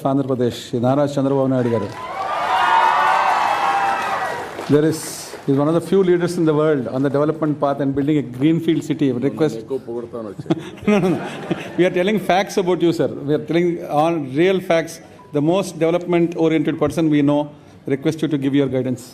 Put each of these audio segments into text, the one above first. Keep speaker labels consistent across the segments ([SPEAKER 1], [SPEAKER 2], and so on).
[SPEAKER 1] of Andhra Pradesh, Nara Chandrababu Naidu garu. He's one of the few leaders in the world on the development path and building a greenfield city. Request. No. We are telling facts about you, sir. We are telling on real facts. The most development-oriented person we know. Request you to give your guidance.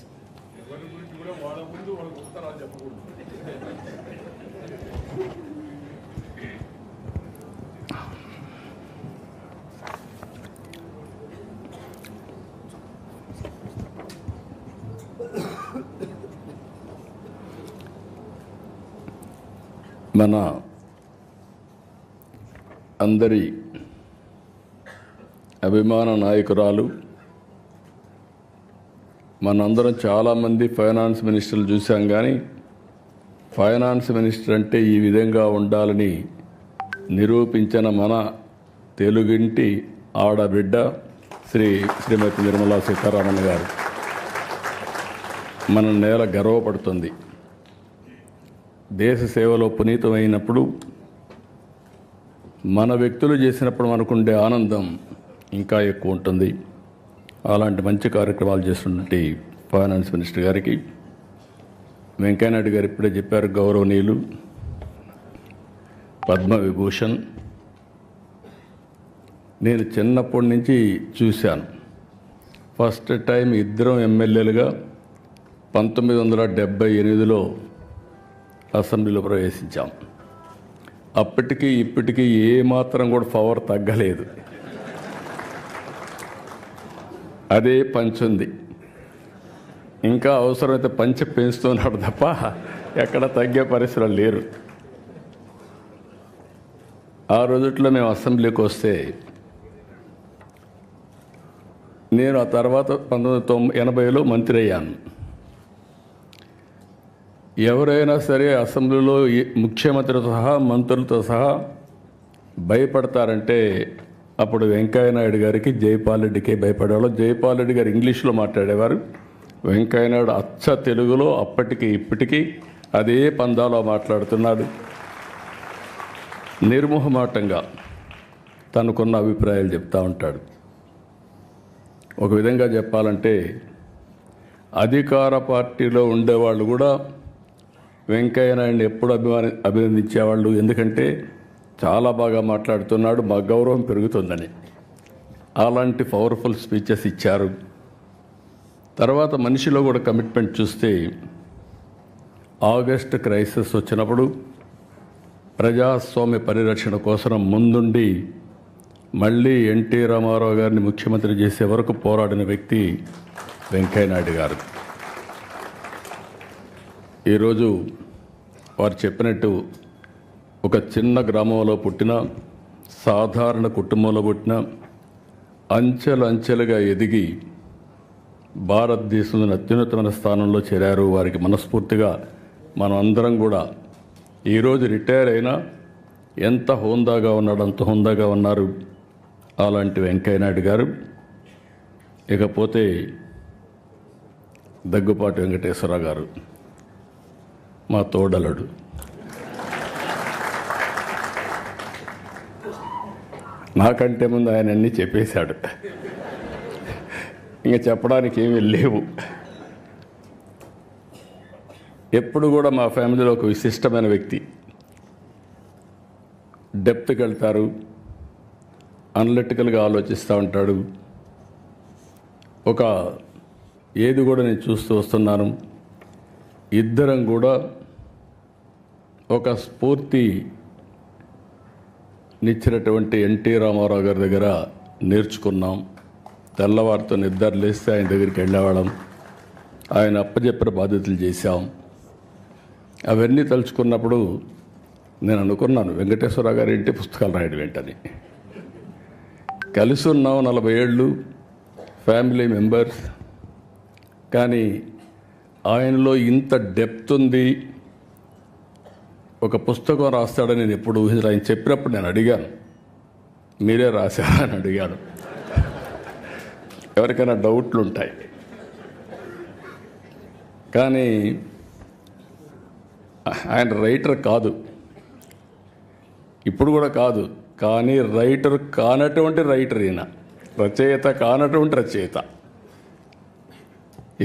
[SPEAKER 2] మన అందరి అభిమాన నాయకురాలు, మనందరం చాలామంది finance మినిస్టర్లు చూసాం, కానీ finance minister అంటే ఈ విధంగా ఉండాలని నిరూపించిన మన తెలుగింటి ఆడబిడ్డ శ్రీమతి నిర్మలా సీతారామన్ గారు మన నేల గర్వపడుతుంది. దేశ సేవలో పునీతమైనప్పుడు మన వ్యక్తులు చేసినప్పుడు మనకుండే ఆనందం ఇంకా ఎక్కువ ఉంటుంది. అలాంటి మంచి కార్యక్రమాలు చేస్తున్నటువంటి ఫైనాన్స్ మినిస్టర్ గారికి, వెంకయ్యనాయుడు గారు ఇప్పుడే చెప్పారు, గౌరవనీయులు పద్మ విభూషణ్. నేను చిన్నప్పటి నుంచి చూశాను. ఫస్ట్ టైం ఇద్దరం ఎమ్మెల్యేలుగా 1978లో అసెంబ్లీలో ప్రవేశించాం. అప్పటికి ఇప్పటికీ ఏమాత్రం కూడా పవర్ తగ్గలేదు. అదే పంచుంది. ఇంకా అవసరమైతే పంచి పెంచుతున్నాడు తప్ప ఎక్కడ తగ్గే పరిస్థితులు లేరు. ఆ రోజుట్లో మేము అసెంబ్లీకి వస్తే, నేను ఆ తర్వాత 1980లో మంత్రి అయ్యాను. ఎవరైనా సరే అసెంబ్లీలో ముఖ్యమంత్రితో సహా మంత్రులతో సహా భయపడతారంటే అప్పుడు వెంకయ్యనాయుడు గారికి, జైపాల్ రెడ్డికి భయపడేవాళ్ళు. జైపాల్ రెడ్డి గారు ఇంగ్లీష్లో మాట్లాడేవారు, వెంకయ్యనాయుడు అచ్చ తెలుగులో అప్పటికి ఇప్పటికీ అదే పందాలో మాట్లాడుతున్నాడు. నిర్మోహమాటంగా తనకున్న అభిప్రాయాలు చెప్తూ ఉంటాడు. ఒక విధంగా చెప్పాలంటే అధికార పార్టీలో ఉండేవాళ్ళు కూడా వెంకయ్యనాయుడిని ఎప్పుడు అభినందించేవాళ్ళు. ఎందుకంటే చాలా బాగా మాట్లాడుతున్నాడు, మా గౌరవం పెరుగుతుందని. అలాంటి పవర్ఫుల్ స్పీచెస్ ఇచ్చారు. తర్వాత మనిషిలో కూడా కమిట్మెంట్ చూస్తే, ఆగస్ట్ క్రైసిస్ వచ్చినప్పుడు ప్రజాస్వామ్య పరిరక్షణ కోసం ముందుండి మళ్ళీ ఎన్టీ రామారావు గారిని ముఖ్యమంత్రి చేసే వరకు పోరాడిన వ్యక్తి వెంకయ్యనాయుడు గారు. ఈరోజు వారు చెప్పినట్టు ఒక చిన్న గ్రామంలో పుట్టిన, సాధారణ కుటుంబంలో పుట్టిన, అంచెలుగా ఎదిగి భారతదేశంలోని అత్యున్నతమైన స్థానంలో చేరారు. వారికి మనస్ఫూర్తిగా మనం అందరం కూడా ఈరోజు రిటైర్ అయినా ఎంత హోందాగా ఉన్నాడు అంత హోందాగా ఉన్నారు అలాంటి వెంకయ్యనాయుడు గారు. ఇకపోతే దగ్గుపాటి వెంకటేశ్వరరావు గారు, మా తోడలుడు. నాకంటే ముందు ఆయన అన్నీ చెప్పేశాడు, ఇంకా చెప్పడానికి ఏమీ లేవు. ఎప్పుడు కూడా మా ఫ్యామిలీలో ఒక విశిష్టమైన వ్యక్తి. డెప్త్కి వెళ్తారు, అనలిటికల్గా ఆలోచిస్తూ ఉంటాడు. ఏది కూడా నేను చూస్తూ వస్తున్నాను, ఇద్దరం కూడా ఒక స్ఫూర్తినిచ్చినటువంటి ఎన్టీ రామారావు గారి దగ్గర నేర్చుకున్నాం. తెల్లవారితో నిద్ర లేస్తే ఆయన దగ్గరికి వెళ్ళేవాళ్ళం, ఆయన అప్పచెప్పిన బాధ్యతలు చేశాం. అవన్నీ తలుచుకున్నప్పుడు నేను అనుకున్నాను, వెంకటేశ్వరరావు గారి ఇంటి పుస్తకాలు రాయడం వెంటనే. కలిసి ఉన్నాం 40 ఏళ్ళు, ఫ్యామిలీ మెంబర్స్. కానీ ఆయనలో ఇంత డెప్త్ ఉంది, ఒక పుస్తకం రాస్తాడని నేను ఎప్పుడు ఊహించలేదు. ఆయన చెప్పినప్పుడు నేను అడిగాను, మీరే రాశారా అని అడిగాను. ఎవరికైనా డౌట్లు ఉంటాయి, కానీ ఆయన రైటర్ కాదు, ఇప్పుడు కూడా కాదు. కానీ రైటర్ కానటువంటి రైటర్ ఈయన. రచయిత కానటువంటి రచయిత.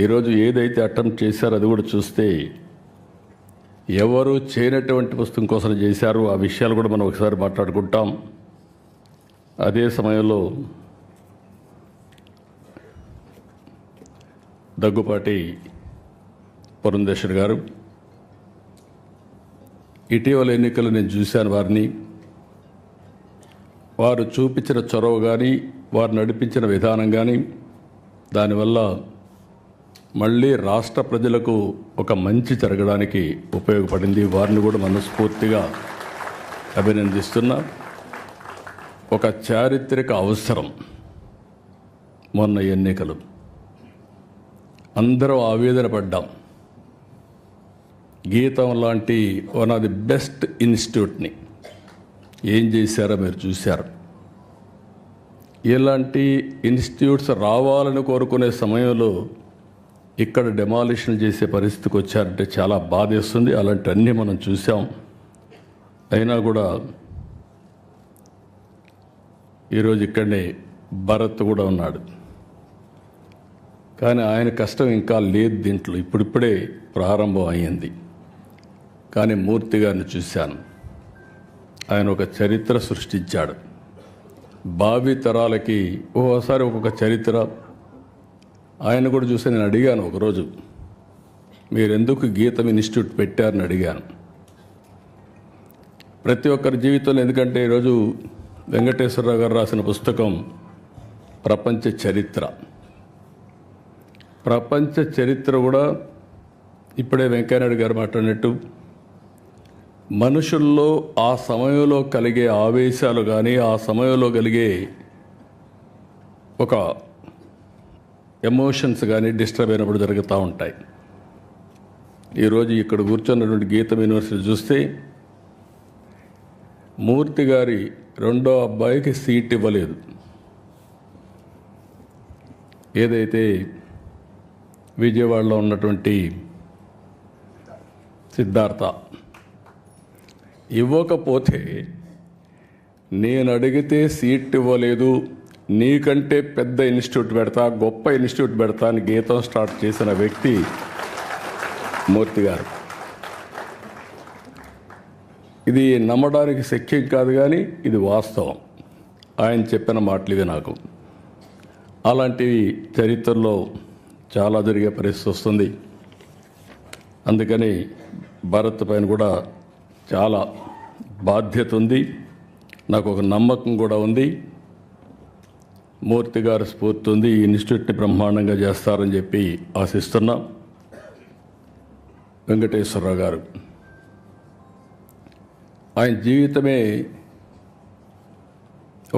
[SPEAKER 2] ఈరోజు ఏదైతే అటెంప్ట్ చేశారో అది కూడా చూస్తే ఎవరు చేయనటువంటి పుస్తకం కోసం చేశారు. ఆ విషయాలు కూడా మనం ఒకసారి మాట్లాడుకుంటాం. అదే సమయంలో దగ్గుపాటి పురంధేశ్వర్ గారు, ఇటీవల ఎన్నికలు నేను చూశాను వారిని. వారు చూపించిన చొరవ కానీ, వారు నడిపించిన విధానం కానీ, దానివల్ల మళ్ళీ రాష్ట్ర ప్రజలకు ఒక మంచి జరగడానికి ఉపయోగపడింది. వారిని కూడా మనస్ఫూర్తిగా అభినందిస్తున్నా. ఒక చారిత్రక అవసరం మొన్న ఎన్నికలు. అందరూ ఆవేదన పడ్డాం. గీతం లాంటి వన్ ఆఫ్ ది బెస్ట్ ఇన్స్టిట్యూట్ని ఏం చేశారో మీరు చూశారు. ఇలాంటి ఇన్స్టిట్యూట్స్ రావాలని కోరుకునే సమయంలో ఇక్కడ డెమాలిషన్ చేసే పరిస్థితికి వచ్చారంటే చాలా బాధేస్తుంది. అలాంటివన్నీ మనం చూసాం. అయినా కూడా ఈరోజు ఇక్కడనే భరత్ కూడా ఉన్నాడు. కానీ ఆయన కష్టం ఇంకా లేదు దీంట్లో, ఇప్పుడిప్పుడే ప్రారంభం అయ్యింది. కానీ మూర్తి గారిని చూశాను. ఆయన ఒక చరిత్ర సృష్టించాడు. భావి తరాలకి ఓసారి ఒక్కొక్క చరిత్ర. ఆయన కూడా చూసి నేను అడిగాను ఒకరోజు, మీరెందుకు గీతం ఇన్స్టిట్యూట్ పెట్టారని అడిగాను. ప్రతి ఒక్కరి జీవితంలో, ఎందుకంటే ఈరోజు వెంకటేశ్వరరావు గారు రాసిన పుస్తకం ప్రపంచ చరిత్ర. ప్రపంచ చరిత్ర కూడా ఇప్పుడే వెంకయ్యనాయుడు గారు మాట్లాడినట్టు మనుషుల్లో ఆ సమయంలో కలిగే ఆవేశాలు కానీ, ఆ సమయంలో కలిగే ఒక ఎమోషన్స్ కానీ డిస్టర్బ్ అయినప్పుడు జరుగుతూ ఉంటాయి. ఈరోజు ఇక్కడ కూర్చున్నటువంటి గీతం యూనివర్సిటీ చూస్తే మూర్తి గారి రెండో అబ్బాయికి సీట్ ఇవ్వలేదు. ఏదైతే విజయవాడలో ఉన్నటువంటి సిద్ధార్థ ఇవ్వకపోతే, నేను అడిగితే సీట్ ఇవ్వలేదు, నీకంటే పెద్ద ఇన్స్టిట్యూట్ పెడతా, గొప్ప ఇన్స్టిట్యూట్ పెడతా అని గీతం స్టార్ట్ చేసిన వ్యక్తి మూర్తి గారు. ఇది నమ్మడానికి శక్యం కాదు, కానీ ఇది వాస్తవం. ఆయన చెప్పిన మాటలు ఇవి. నాకు అలాంటివి చరిత్రలో చాలా జరిగే పరిస్థితి వస్తుంది. అందుకని భారత్ పైన కూడా చాలా బాధ్యత ఉంది. నాకు ఒక నమ్మకం కూడా ఉంది. మూర్తి గారి స్ఫూర్తి ఉంది. ఈ ఇన్స్టిట్యూట్ని బ్రహ్మాండంగా చేస్తారని చెప్పి ఆశిస్తున్నాం. వెంకటేశ్వరరావు గారు, ఆయన జీవితమే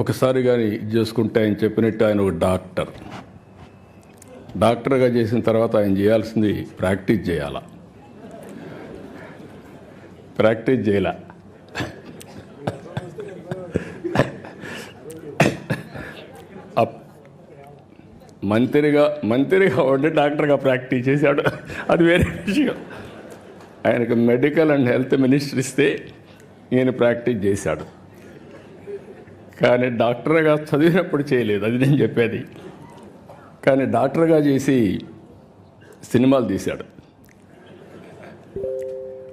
[SPEAKER 2] ఒకసారి కానీ ఇది చేసుకుంటే, ఆయన చెప్పినట్టు ఆయన ఒక డాక్టర్గా చేసిన తర్వాత ఆయన చేయాల్సింది ప్రాక్టీస్ చేయాల. ప్రాక్టీస్ చేయాల. మంత్రిగా ఉండి డాక్టర్గా ప్రాక్టీస్ చేశాడు, అది వేరే విషయం. ఆయనకు మెడికల్ అండ్ హెల్త్ మినిస్టర్ ఇస్తే ఈయన ప్రాక్టీస్ చేశాడు. కానీ డాక్టర్గా చదివినప్పుడు చేయలేదు, అది నేను చెప్పేది. కానీ డాక్టర్గా చేసి సినిమాలు తీశాడు.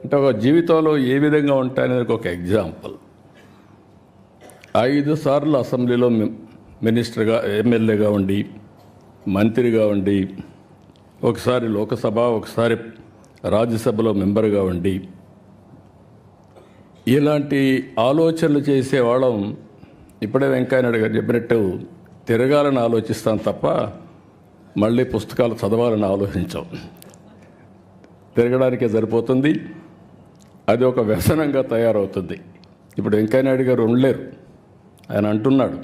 [SPEAKER 2] అంటే ఒక జీవితంలో ఏ విధంగా ఉంటాయనేది ఒక ఎగ్జాంపుల్. 5 సార్లు అసెంబ్లీలో మినిస్టర్గా, ఎమ్మెల్యేగా ఉండి, మంత్రిగా ఉండి, ఒకసారి లోకసభ, ఒకసారి రాజ్యసభలో మెంబర్గా ఉండి, ఇలాంటి ఆలోచనలు చేసేవాళ్ళం ఇప్పుడే వెంకయ్యనాయుడు గారు చెప్పినట్టు తిరగాలని ఆలోచిస్తాం తప్ప మళ్ళీ పుస్తకాలు చదవాలని ఆలోచించాం. తిరగడానికే సరిపోతుంది. అది ఒక వ్యసనంగా తయారవుతుంది. ఇప్పుడు వెంకయ్యనాయుడు గారు ఉండలేరు. ఆయన అంటున్నాడు,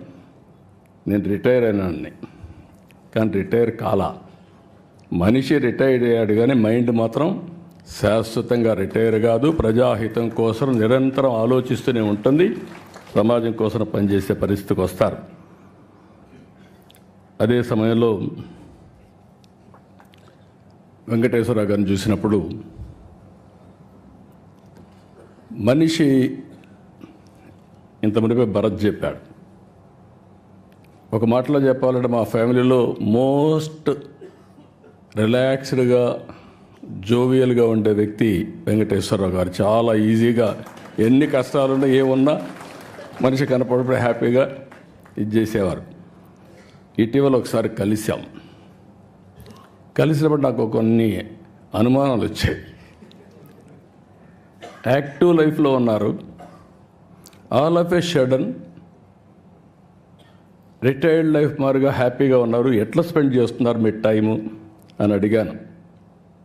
[SPEAKER 2] నేను రిటైర్ అయినాన్ని. కానీ రిటైర్ కాలా. మనిషి రిటైర్ అయ్యాడు, కానీ మైండ్ మాత్రం శాశ్వతంగా రిటైర్ కాదు. ప్రజాహితం కోసం నిరంతరం ఆలోచిస్తూనే ఉంటుంది. సమాజం కోసం పనిచేసే పరిస్థితికి వస్తారు. అదే సమయంలో వెంకటేశ్వరరావు గారిని చూసినప్పుడు మనిషి ఇంత మునిపే భరత్ చెప్పాడు, ఒక మాటలో చెప్పాలంటే మా ఫ్యామిలీలో మోస్ట్ రిలాక్స్డ్గా జోవియల్గా ఉండే వ్యక్తి వెంకటేశ్వరరావు గారు. చాలా ఈజీగా ఎన్ని కష్టాలున్నా ఏమున్నా మనిషి కనపడినప్పుడు హ్యాపీగా ఇది చేసేవారు. ఇటీవల ఒకసారి కలిసినప్పుడు నాకు కొన్ని అనుమానాలు వచ్చాయి. యాక్టివ్ లైఫ్లో ఉన్నారు, all of A sudden retired life మారుగా హ్యాపీగా ఉన్నారు, ఎట్లా స్పెండ్ చేస్తున్నారు మీ టైము అని అడిగాను.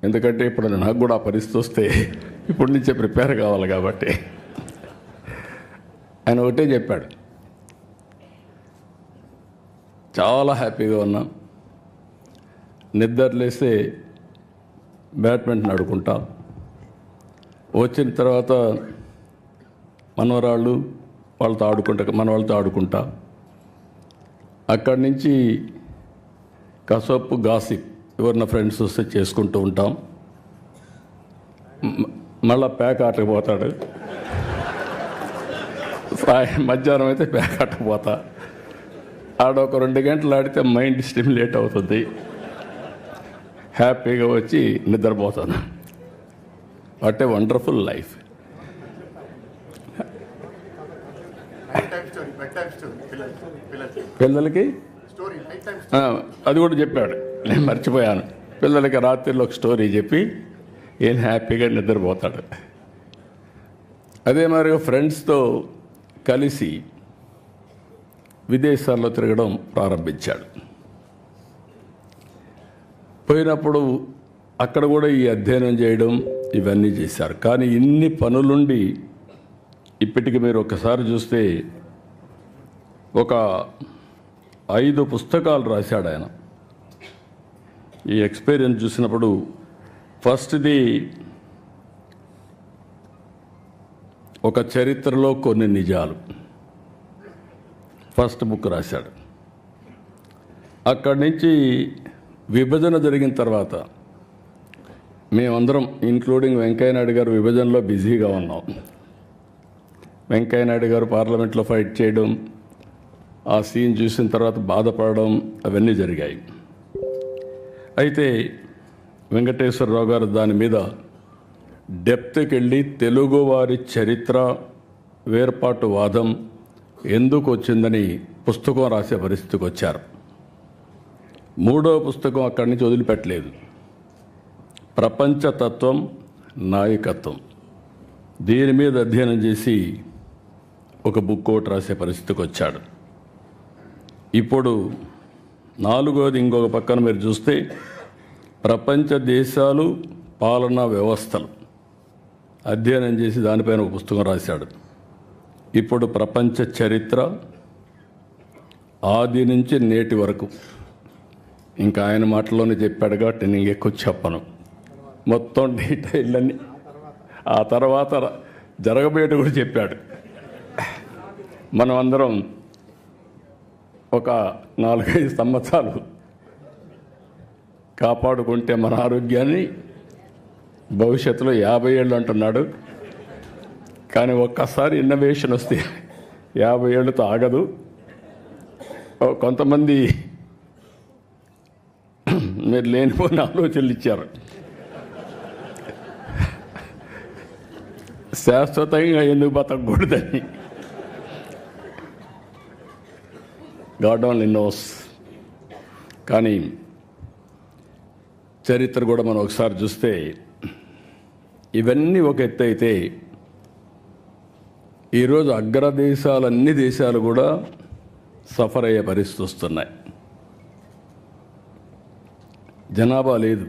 [SPEAKER 2] ఎందుకంటే ఇప్పుడు నాకు కూడా ఆ పరిస్థితి వస్తే ఇప్పటి నుంచే ప్రిపేర్ కావాలి కాబట్టి. ఆయన ఒకటే చెప్పాడు, చాలా హ్యాపీగా ఉన్నా, నిద్రలేస్తే బ్యాడ్మింటన్ ఆడుకుంటా, వచ్చిన తర్వాత మనవరాళ్ళు వాళ్ళతో ఆడుకుంటా, అక్కడి నుంచి కసపు గాసిప్ ఎవరిన ఫ్రెండ్స్ వస్తే చేసుకుంటూ ఉంటాం. మళ్ళా ప్యాక్ ఆటకు పోతాడు, మధ్యాహ్నం అయితే ప్యాక్ ఆటకు పోతా, ఆడొక 2 గంటలు ఆడితే మైండ్ స్టిమ్యులేట్ అవుతుంది, హ్యాపీగా వచ్చి నిద్రపోతాను. What a wonderful life. పిల్లలకి అది కూడా చెప్పాడు, నేను మర్చిపోయాను. పిల్లలకి రాత్రిలో ఒక స్టోరీ చెప్పి ఏం హ్యాపీగా నిద్రపోతాడు. అదే మరి ఫ్రెండ్స్తో కలిసి విదేశాల్లో తిరగడం ప్రారంభించాడు. పోయినప్పుడు అక్కడ కూడా ఈ అధ్యయనం చేయడం ఇవన్నీ చేశారు. కానీ ఇన్ని పనులుండి ఇప్పటికి మీరు ఒకసారి చూస్తే ఒక 5 పుస్తకాలు రాశాడు ఆయన. ఈ ఎక్స్పీరియన్స్ చూసినప్పుడు ఫస్ట్ది ఒక చరిత్రలో కొన్ని నిజాలు, ఫస్ట్ బుక్ రాశాడు. అక్కడి నుంచి విభజన జరిగిన తర్వాత మేమందరం ఇంక్లూడింగ్ వెంకయ్యనాయుడు గారు విభజనలో బిజీగా ఉన్నాం. వెంకయ్యనాయుడు గారు పార్లమెంట్లో ఫైట్ చేయడం, ఆ సీన్ చూసిన తర్వాత బాధపడడం అవన్నీ జరిగాయి. అయితే వెంకటేశ్వరరావు గారు దాని మీద డెప్త్కి వెళ్ళి తెలుగువారి చరిత్ర వేర్పాటు వాదం ఎందుకు వచ్చిందని పుస్తకం రాసే పరిస్థితికి వచ్చారు. 3వ పుస్తకం అక్కడి నుంచి వదిలిపెట్టలేదు, ప్రపంచతత్వం నాయకత్వం. దీని మీద అధ్యయనం చేసి ఒక బుక్ ఒకటి రాసే పరిస్థితికి వచ్చాడు. ఇప్పుడు 4వది ఇంకొక పక్కన మీరు చూస్తే ప్రపంచ దేశాలు పాలనా వ్యవస్థలు అధ్యయనం చేసి దానిపైన ఒక పుస్తకం రాశాడు. ఇప్పుడు ప్రపంచ చరిత్ర ఆది నుంచి నేటి వరకు, ఇంకా ఆయన మాటల్లోనే చెప్పాడు కాబట్టి నేను ఎక్కువ చెప్పను, మొత్తం డీటెయిల్ ఆ తర్వాత జరగబోయేట కూడా చెప్పాడు. మనం అందరం ఒక 4-5 సంవత్సరాలు కాపాడుకుంటే మన ఆరోగ్యాన్ని భవిష్యత్తులో 50 ఏళ్ళు అంటున్నాడు. కానీ ఒక్కసారి ఇన్నోవేషన్ వస్తే 50 ఏళ్ళతో ఆగదు. కొంతమంది మీరు లేనిపోయిన ఆలోచనలు ఇచ్చారు. శాశ్వతంగా ఎందుకు బతకూడదని. God only knows. కానీ చరిత్ర కూడా మనం ఒకసారి చూస్తే ఇవన్నీ ఒక ఎత్తు అయితే ఈరోజు అన్ని దేశాలు కూడా సఫర్ అయ్యే పరిస్థితి వస్తున్నాయి. జనాభా లేదు,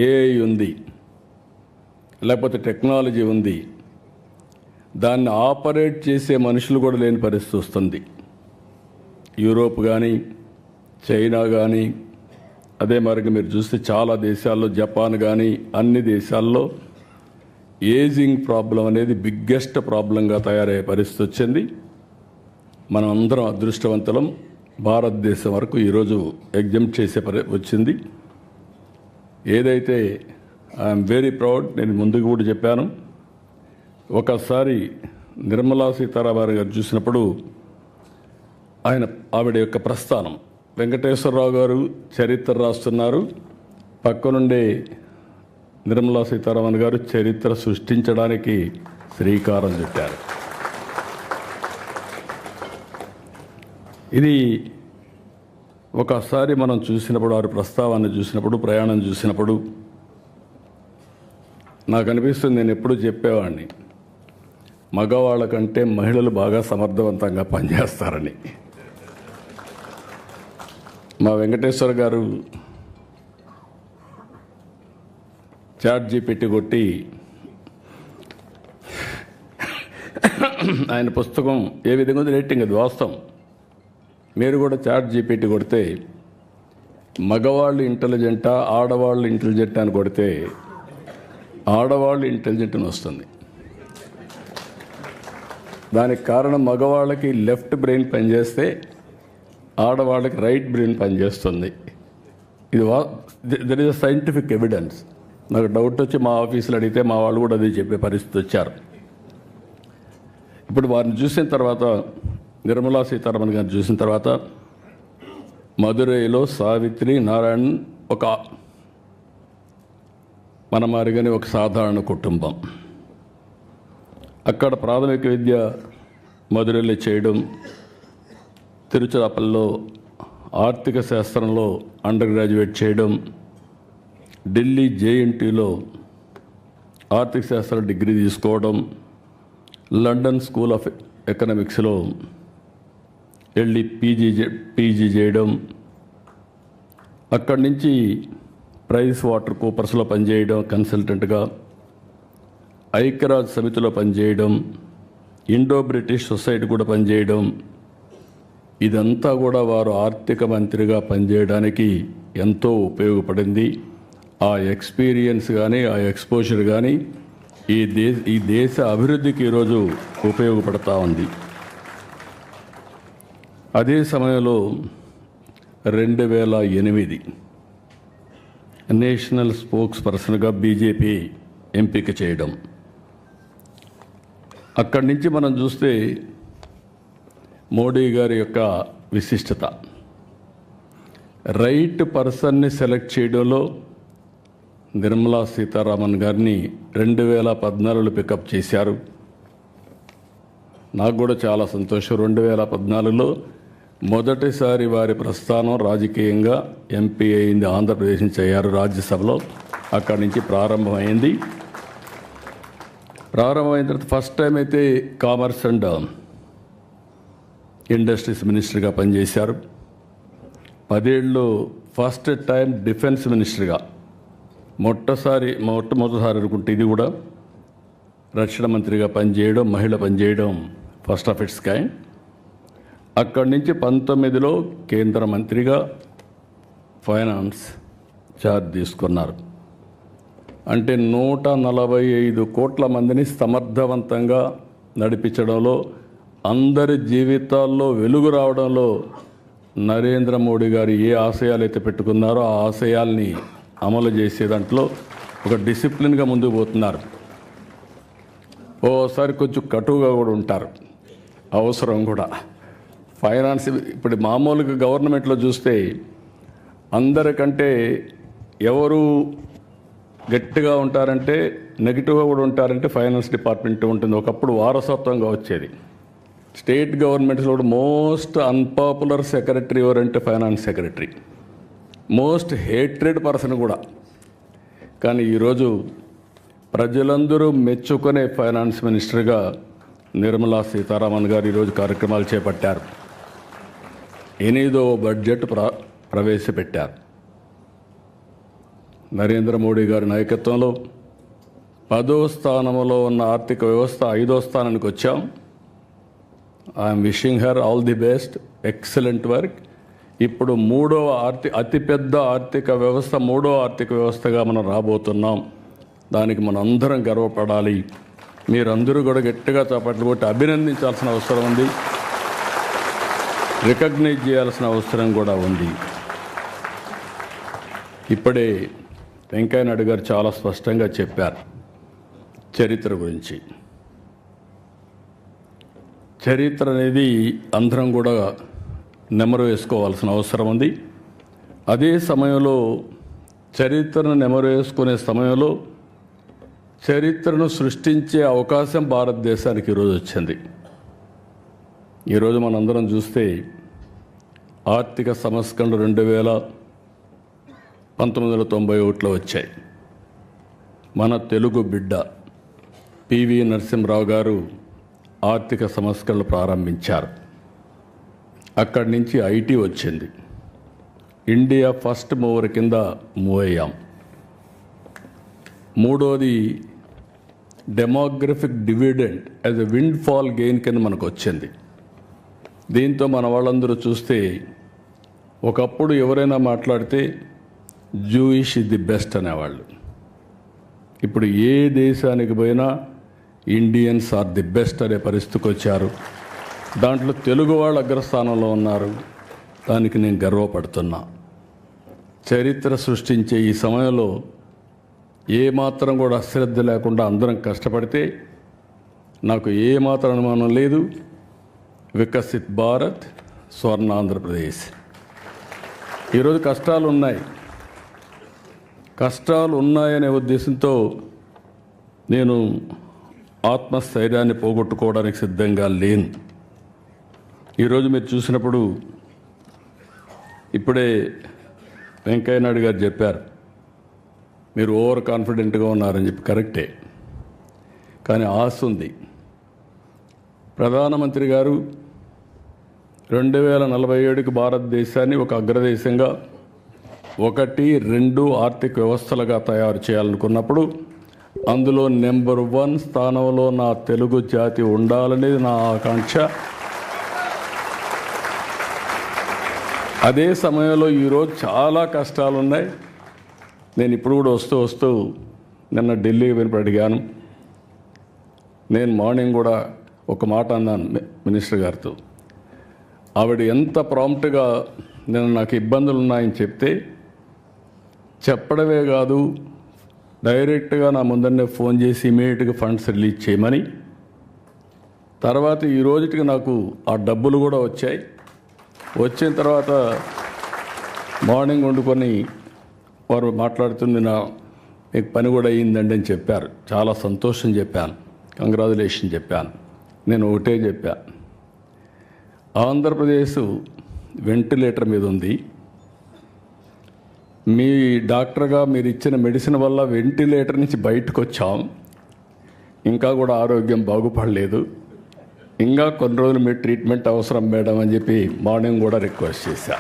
[SPEAKER 2] ఏఐ ఉంది, లేకపోతే టెక్నాలజీ ఉంది, దాన్ని ఆపరేట్ చేసే మనుషులు కూడా లేని పరిస్థితి వస్తుంది. యూరోప్ కానీ చైనా కానీ అదే మరిగా మీరు చూస్తే చాలా దేశాల్లో, జపాన్ కానీ అన్ని దేశాల్లో ఏజింగ్ ప్రాబ్లం అనేది బిగ్గెస్ట్ ప్రాబ్లంగా తయారయ్యే పరిస్థితి వచ్చింది. మనం అందరం అదృష్టవంతులం. భారతదేశం వరకు ఈరోజు ఎగ్జామ్ చేసే వచ్చింది. ఏదైతే ఐఎమ్ వెరీ ప్రౌడ్, నేను ముందుకు కూడా చెప్పాను. ఒకసారి నిర్మలా సీతారామన్ గారు చూసినప్పుడు ఆవిడ యొక్క ప్రస్థానం. వెంకటేశ్వరరావు గారు చరిత్ర రాస్తున్నారు, పక్కనుండే నిర్మలా సీతారామన్ గారు చరిత్ర సృష్టించడానికి శ్రీకారం చుట్టారు. ఇది ఒకసారి మనం చూసినప్పుడు, వారి ప్రస్తావాన్ని చూసినప్పుడు, ప్రయాణం చూసినప్పుడు నాకు అనిపిస్తుంది, నేను ఎప్పుడూ చెప్పేవాడిని, మగవాళ్ళ కంటే మహిళలు బాగా సమర్థవంతంగా పనిచేస్తారని. మా వెంకటేశ్వర గారు ChatGPT కొట్టి ఆయన పుస్తకం ఏ విధంగా ఉంది రేటింగ్, అది వాస్తవం. మీరు కూడా ChatGPT కొడితే మగవాళ్ళు ఇంటెలిజెంటా ఆడవాళ్ళు ఇంటెలిజెంటా అని కొడితే ఆడవాళ్ళు ఇంటెలిజెంట్ అని వస్తుంది. దానికి కారణం మగవాళ్ళకి లెఫ్ట్ బ్రెయిన్ పనిచేస్తే ఆడవాళ్ళకి రైట్ బ్రెయిన్ పనిచేస్తుంది. ఇది there is a scientific evidence. నాకు డౌట్ వచ్చి మా ఆఫీసులో అడిగితే మా వాళ్ళు కూడా అదే చెప్పే పరిస్థితి వచ్చారు. ఇప్పుడు వారిని చూసిన తర్వాత, నిర్మలా సీతారామన్ గారిని చూసిన తర్వాత, మదురైలో సావిత్రి నారాయణ్ ఒక మన మారిగానే ఒక సాధారణ కుటుంబం. అక్కడ ప్రాథమిక విద్య మదురైలో చేయడం, తిరుచిరాపల్లిలో ఆర్థిక శాస్త్రంలో అండర్ గ్రాడ్యుయేట్ చేయడం, ఢిల్లీ JNTలో ఆర్థిక శాస్త్ర డిగ్రీ తీసుకోవడం, లండన్ స్కూల్ ఆఫ్ ఎకనామిక్స్లో వెళ్ళి పీజీ చేయడం, అక్కడి నుంచి ప్రైస్ వాటర్ కూపర్స్లో పనిచేయడం కన్సల్టెంట్గా, ఐక్యరాజ్య సమితిలో పనిచేయడం, ఇండో బ్రిటిష్ సొసైటీ కూడా పనిచేయడం. ఇదంతా కూడా వారు ఆర్థిక మంత్రిగా పనిచేయడానికి ఎంతో ఉపయోగపడింది. ఆ ఎక్స్పీరియన్స్ కానీ, ఆ ఎక్స్పోజర్ కానీ ఈ దేశ అభివృద్ధికి ఈరోజు ఉపయోగపడతా ఉంది. అదే సమయంలో 2008 నేషనల్ స్పోక్స్ పర్సన్గా బీజేపీ ఎంపిక చేయడం. అక్కడి నుంచి మనం చూస్తే మోడీ గారి యొక్క విశిష్టత, రైట్ పర్సన్ని సెలెక్ట్ చేయడంలో నిర్మలా సీతారామన్ గారిని 2014లో పికప్ చేశారు. నాకు కూడా చాలా సంతోషం. 2014లో మొదటిసారి వారి ప్రస్థానం రాజకీయంగా ఎంపీ అయింది. ఆంధ్రప్రదేశ్ నుంచి అయ్యారు రాజ్యసభలో. అక్కడి నుంచి ప్రారంభమైంది. ప్రారంభమైన తర్వాత ఫస్ట్ టైం అయితే కామర్స్ అండ్ ఇండస్ట్రీస్ మినిస్టర్గా పనిచేశారు. 10 ఏళ్ళు ఫస్ట్ టైం డిఫెన్స్ మినిస్టర్గా, మొట్టమొదటిసారి అనుకుంటే ఇది కూడా రక్షణ మంత్రిగా పనిచేయడం, మహిళ పనిచేయడం ఫస్ట్ ఆఫ్ ఇట్స్ కైండ్. అక్కడి నుంచి 19లో కేంద్ర మంత్రిగా ఫైనాన్స్ ఛార్జ్ తీసుకున్నారు. అంటే 145 కోట్ల మందిని సమర్థవంతంగా నడిపించడంలో, అందరి జీవితాల్లో వెలుగు రావడంలో నరేంద్ర మోడీ గారు ఏ ఆశయాలు అయితే పెట్టుకున్నారో ఆ ఆశయాల్ని అమలు చేసే దాంట్లో ఒక డిసిప్లిన్గా ముందుకు పోతున్నారు. ఓసారి కొంచెం కటువుగా కూడా ఉంటారు, అవసరం కూడా. ఫైనాన్స్ ఇప్పుడు మామూలుగా గవర్నమెంట్లో చూస్తే అందరికంటే ఎవరు గట్టిగా ఉంటారంటే, నెగిటివ్గా కూడా ఉంటారంటే ఫైనాన్స్ డిపార్ట్మెంట్ ఉంటుంది. ఒకప్పుడు వారసత్వంగా వచ్చేది. స్టేట్ గవర్నమెంట్స్లో కూడా మోస్ట్ అన్పాపులర్ సెక్రటరీ ఎవరంటే finance secretary, most hatred person కూడా. కానీ ఈరోజు ప్రజలందరూ మెచ్చుకునే ఫైనాన్స్ మినిస్టర్గా నిర్మలా సీతారామన్ గారు ఈరోజు కార్యక్రమాలు చేపట్టారు. 8వ బడ్జెట్ ప్రవేశపెట్టారు. నరేంద్ర మోడీ గారి నాయకత్వంలో 10వ స్థానంలో ఉన్న ఆర్థిక వ్యవస్థ 5వ స్థానానికి వచ్చాం. I'm wishing her all the best, excellent work. ఇప్పుడు అతిపెద్ద ఆర్థిక వ్యవస్థ, 3వ ఆర్థిక వ్యవస్థగా మనం రాబోతున్నాం. దానికి మనం అందరం గర్వపడాలి. మీరందరూ కూడా గట్టిగా చప్పట్లు కొట్టి అభినందించాల్సిన అవసరం ఉంది, రికగ్నైజ్ చేయాల్సిన అవసరం కూడా ఉంది. ఇప్పుడే వెంకయ్య నాయుడు గారు చాలా స్పష్టంగా చెప్పారు చరిత్ర గురించి. చరిత్ర అనేది అందరం కూడా నెమరు వేసుకోవాల్సిన అవసరం ఉంది. అదే సమయంలో చరిత్రను నెమరు వేసుకునే సమయంలో చరిత్రను సృష్టించే అవకాశం భారతదేశానికి ఈరోజు వచ్చింది. ఈరోజు మనందరం చూస్తే ఆర్థిక సంస్కరణలు 1991లో వచ్చాయి. మన తెలుగు బిడ్డ పివి నరసింహరావు గారు ఆర్థిక సంస్కరణలు ప్రారంభించారు. అక్కడి నుంచి ఐటీ వచ్చింది. ఇండియా ఫస్ట్ మూవర్ కింద మూవ్ అయ్యాం. మూడోది demographic dividend as a wind fall gain కింద మనకు వచ్చింది. దీంతో మన వాళ్ళందరూ చూస్తే ఒకప్పుడు ఎవరైనా మాట్లాడితే జూయిష్ ఇస్ ది బెస్ట్ అనేవాళ్ళు. ఇప్పుడు ఏ దేశానికి పోయినా ఇండియన్స్ ఆర్ ది బెస్ట్ అనే పరిస్థితికి వచ్చారు. దాంట్లో తెలుగు వాళ్ళు అగ్రస్థానంలో ఉన్నారు. దానికి నేను గర్వపడుతున్నా. చరిత్ర సృష్టించే ఈ సమయంలో ఏమాత్రం కూడా అశ్రద్ధ లేకుండా అందరం కష్టపడితే నాకు ఏమాత్రం అనుమానం లేదు, వికసిత్ భారత్, స్వర్ణ ఆంధ్రప్రదేశ్. ఈరోజు కష్టాలు ఉన్నాయనే ఉద్దేశంతో నేను ఆత్మస్థైర్యాన్ని పోగొట్టుకోవడానికి సిద్ధంగా లేను. ఈరోజు మీరు చూసినప్పుడు ఇప్పుడే వెంకయ్య నాయుడు గారు చెప్పారు, మీరు ఓవర్ కాన్ఫిడెంట్గా ఉన్నారని చెప్పి. కరెక్టే, కానీ ఆశ ఉంది. ప్రధానమంత్రి గారు 2047కి భారతదేశాన్ని ఒక అగ్రదేశంగా 1-2 ఆర్థిక వ్యవస్థలుగా తయారు చేయాలనుకున్నప్పుడు అందులో నెంబర్ 1 స్థానంలో నా తెలుగు జాతి ఉండాలనేది నా ఆకాంక్ష. అదే సమయంలో ఈరోజు చాలా కష్టాలు ఉన్నాయి. నేను ఇప్పుడు కూడా వస్తూ నిన్న ఢిల్లీకి వెళ్ళి అడిగాను. నేను మార్నింగ్ కూడా ఒక మాట అన్నాను మినిస్టర్ గారితో. ఆవిడ ఎంత ప్రాంప్ట్గా నేను నాకు ఇబ్బందులు ఉన్నాయని చెప్తే, చెప్పడమే కాదు డైరెక్ట్గా నా ముందరనే ఫోన్ చేసి ఇమీడియట్గా ఫండ్స్ రిలీజ్ చేయమని. తర్వాత ఈ రోజుకి నాకు ఆ డబ్బులు కూడా వచ్చాయి. వచ్చిన తర్వాత మార్నింగ్ వండుకొని వారు మాట్లాడుతుంది, మీకు పని కూడా అయ్యిందండి అని చెప్పారు. చాలా సంతోషం చెప్పాను, కంగ్రాచులేషన్ చెప్పాను. నేను ఒకటే చెప్పా, ఆంధ్రప్రదేశ్ వెంటిలేటర్ మీద ఉంది. మీ డాక్టర్గా మీరు ఇచ్చిన మెడిసిన్ వల్ల వెంటిలేటర్ నుంచి బయటకు వచ్చాం. ఇంకా కూడా ఆరోగ్యం బాగుపడలేదు. ఇంకా కొన్ని రోజులు మీ ట్రీట్మెంట్ అవసరం మేడం అని చెప్పి మార్నింగ్ కూడా రిక్వెస్ట్ చేశా.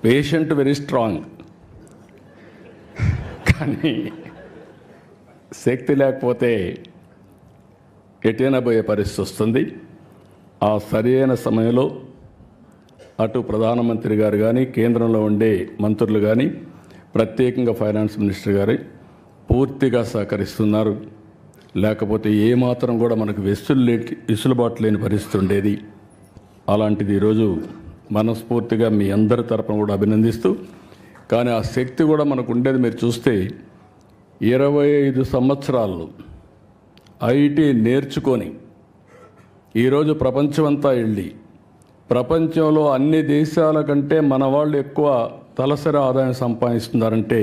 [SPEAKER 2] పేషెంట్ వెరీ స్ట్రాంగ్, కానీ శక్తి లేకపోతే ఎటైనా పోయే పరిస్థితి వస్తుంది. ఆ సరైన సమయంలో అటు ప్రధానమంత్రి గారు కానీ, కేంద్రంలో ఉండే మంత్రులు కానీ, ప్రత్యేకంగా ఫైనాన్స్ మినిస్టర్ గారు పూర్తిగా సహకరిస్తున్నారు. లేకపోతే ఏమాత్రం కూడా మనకు వెసులుబాటు లేని పరిస్థితి ఉండేది. అలాంటిది ఈరోజు మనస్ఫూర్తిగా మీ అందరి తరపున కూడా అభినందిస్తూ, కానీ ఆ శక్తి కూడా మనకు ఉండేది. మీరు చూస్తే 25 సంవత్సరాలు ఐటీ నేర్చుకొని ఈరోజు ప్రపంచమంతా వెళ్ళి ప్రపంచంలో అన్ని దేశాల కంటే మన వాళ్ళు ఎక్కువ తలసరి ఆదాయం సంపాదిస్తున్నారంటే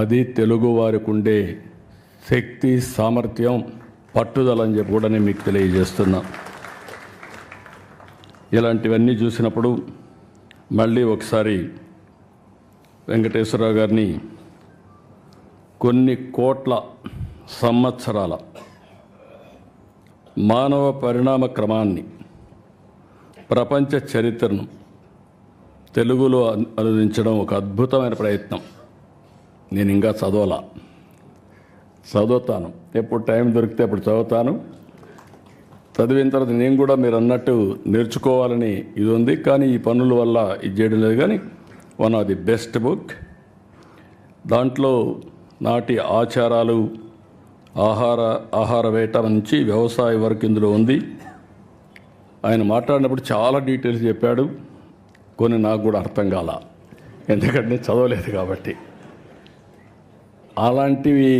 [SPEAKER 2] అది తెలుగు వారికి ఉండే శక్తి, సామర్థ్యం, పట్టుదల అని చెప్పి కూడా నేను మీకు తెలియజేస్తున్నా. ఇలాంటివన్నీ చూసినప్పుడు మళ్ళీ ఒకసారి వెంకటేశ్వరరావు గారిని కొన్ని కోట్ల సంవత్సరాల మానవ పరిణామ క్రమాన్ని, ప్రపంచ చరిత్రను తెలుగులో అనువదించడం ఒక అద్భుతమైన ప్రయత్నం. నేను ఇంకా చదువుతాను, ఎప్పుడు టైం దొరికితే అప్పుడు చదువుతాను. చదివిన తర్వాత నేను కూడా మీరు అన్నట్టు నేర్చుకోవాలని ఇది ఉంది. కానీ ఈ పనుల వల్ల ఇది చేయడం లేదు. కానీ one of the best book. దాంట్లో నాటి ఆచారాలు, ఆహార వేట నుంచి వ్యవసాయ వరకు ఇందులో ఉంది. ఆయన మాట్లాడినప్పుడు చాలా డీటెయిల్స్ చెప్పాడు. కొన్ని నాకు కూడా అర్థం కాల, ఎందుకంటే నేను చదవలేదు కాబట్టి. అలాంటివి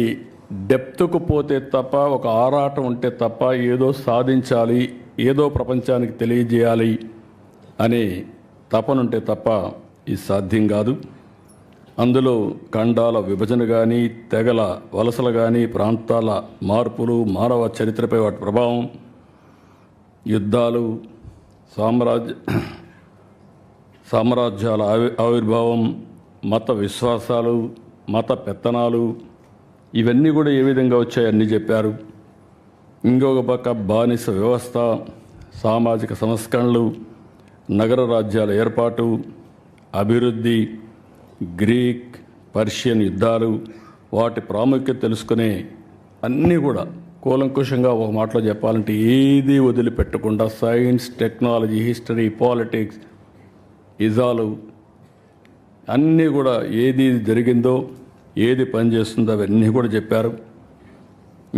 [SPEAKER 2] డెప్త్కు పోతే తప్ప, ఒక ఆరాటం ఉంటే తప్ప ఏదో సాధించాలి, ఏదో ప్రపంచానికి తెలియజేయాలి అనే తపనుంటే తప్ప ఇది సాధ్యం కాదు. అందులో ఖండాల విభజన కానీ, తెగల వలసలు కానీ, ప్రాంతాల మార్పులు, మానవ చరిత్రపై వాటి ప్రభావం, యుద్ధాలు, సామ్రాజ్యాల ఆవిర్భావం, మత విశ్వాసాలు, మత పెత్తనాలు, ఇవన్నీ కూడా ఏ విధంగా వచ్చాయన్నీ చెప్పారు. ఇంకొక పక్క బానిస వ్యవస్థ, సామాజిక సంస్కరణలు, నగర రాజ్యాల ఏర్పాటు, అభివృద్ధి, గ్రీక్ పర్షియన్ యుద్ధాలు, వాటి ప్రాముఖ్యత తెలుసుకునే అన్నీ కూడా కూలంకుషంగా ఒక మాటలో చెప్పాలంటే ఏది వదిలిపెట్టకుండా సైన్స్, టెక్నాలజీ, హిస్టరీ, పాలిటిక్స్, ఇజాలు అన్నీ కూడా ఏది జరిగిందో, ఏది పనిచేస్తుందో అవన్నీ కూడా చెప్పారు.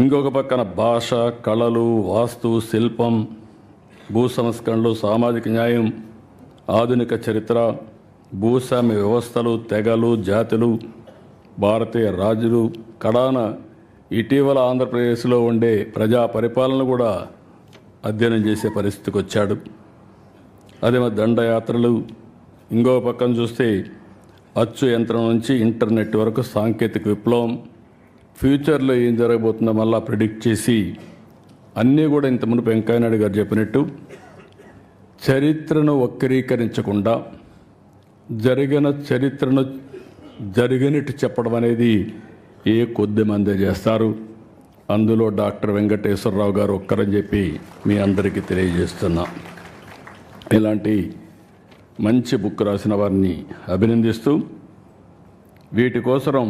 [SPEAKER 2] ఇంకొక పక్కన భాష, కళలు, వాస్తు, శిల్పం, భూ సంస్కరణలు, సామాజిక న్యాయం, ఆధునిక చరిత్ర, భూస్వామ్య వ్యవస్థలు, తెగలు, జాతులు, భారతీయ రాజులు, కడాన ఇటీవల ఆంధ్రప్రదేశ్లో ఉండే ప్రజా పరిపాలన కూడా అధ్యయనం చేసే పరిస్థితికి వచ్చాడు. అదే మరి దండయాత్రలు, ఇంకో పక్కన చూస్తే అచ్చు యంత్రం నుంచి ఇంటర్నెట్ వరకు సాంకేతిక విప్లవం, ఫ్యూచర్లో ఏం జరగబోతుందో మళ్ళా ప్రిడిక్ట్ చేసి అన్నీ కూడా ఇంత మునుపు వెంకయ్యనాయుడు గారు చెప్పినట్టు చరిత్రను వక్రీకరించకుండా జరిగిన చరిత్రను జరిగినట్టు చెప్పడం అనేది ఏ కొద్ది మంది చేస్తారు. అందులో డాక్టర్ వెంకటేశ్వరరావు గారు ఒక్కరని చెప్పి మీ అందరికీ తెలియజేస్తున్నా. ఇలాంటి మంచి బుక్ రాసిన వారిని అభినందిస్తూ, వీటి కోసం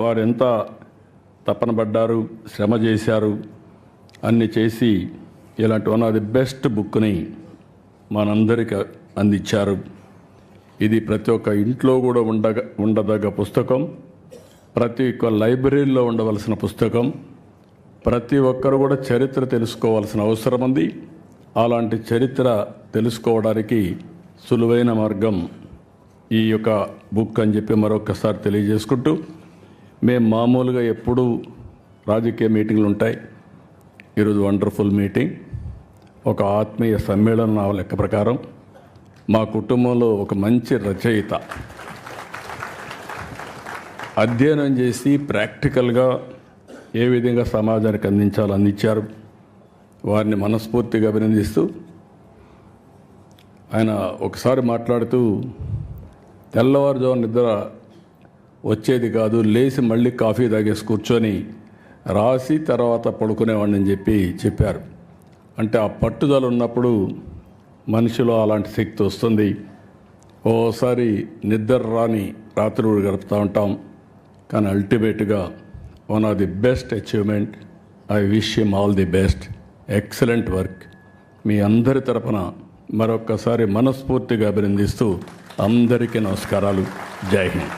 [SPEAKER 2] వారెంత తపన పడ్డారు, శ్రమ చేశారు, అన్ని చేసి ఇలాంటి వన్ ఆఫ్ ది బెస్ట్ బుక్ని మనందరికీ అందించారు. ఇది ప్రతి ఒక్క ఇంట్లో కూడా ఉండదగ్గ పుస్తకం, ప్రతి ఒక్క లైబ్రరీలో ఉండవలసిన పుస్తకం. ప్రతి ఒక్కరు కూడా చరిత్ర తెలుసుకోవాల్సిన అవసరం ఉంది. అలాంటి చరిత్ర తెలుసుకోవడానికి సులువైన మార్గం ఈ యొక్క బుక్ అని చెప్పి మరొకసారి తెలియజేసుకుంటూ, మేము మామూలుగా ఎప్పుడూ రాజకీయ మీటింగ్లు ఉంటాయి. ఈరోజు వండర్ఫుల్ మీటింగ్, ఒక ఆత్మీయ సమ్మేళనం నా లెక్క ప్రకారం. మా కుటుంబంలో ఒక మంచి రచయిత అధ్యయనం చేసి ప్రాక్టికల్గా ఏ విధంగా సమాజానికి అందించాలో అందించారు. వారిని మనస్ఫూర్తిగా అభినందిస్తూ, ఆయన ఒకసారి మాట్లాడుతూ తెల్లవారుజాము నిద్ర వచ్చేది కాదు, లేచి మళ్ళీ కాఫీ తాగేసి కూర్చొని రాసి తర్వాత పడుకునేవాడిని అని చెప్పారు. అంటే ఆ పట్టుదల ఉన్నప్పుడు మనిషిలో అలాంటి శక్తి వస్తుంది. ఓసారి నిద్ర రాని రాత్రులు గడుపుతూ ఉంటాం, కానీ అల్టిమేట్గా one of the best achievement. I wish him all the best. Excellent work. మీ అందరి తరపున మరొక్కసారి మనస్ఫూర్తిగా అభినందిస్తూ అందరికీ నమస్కారాలు. జై హింద్.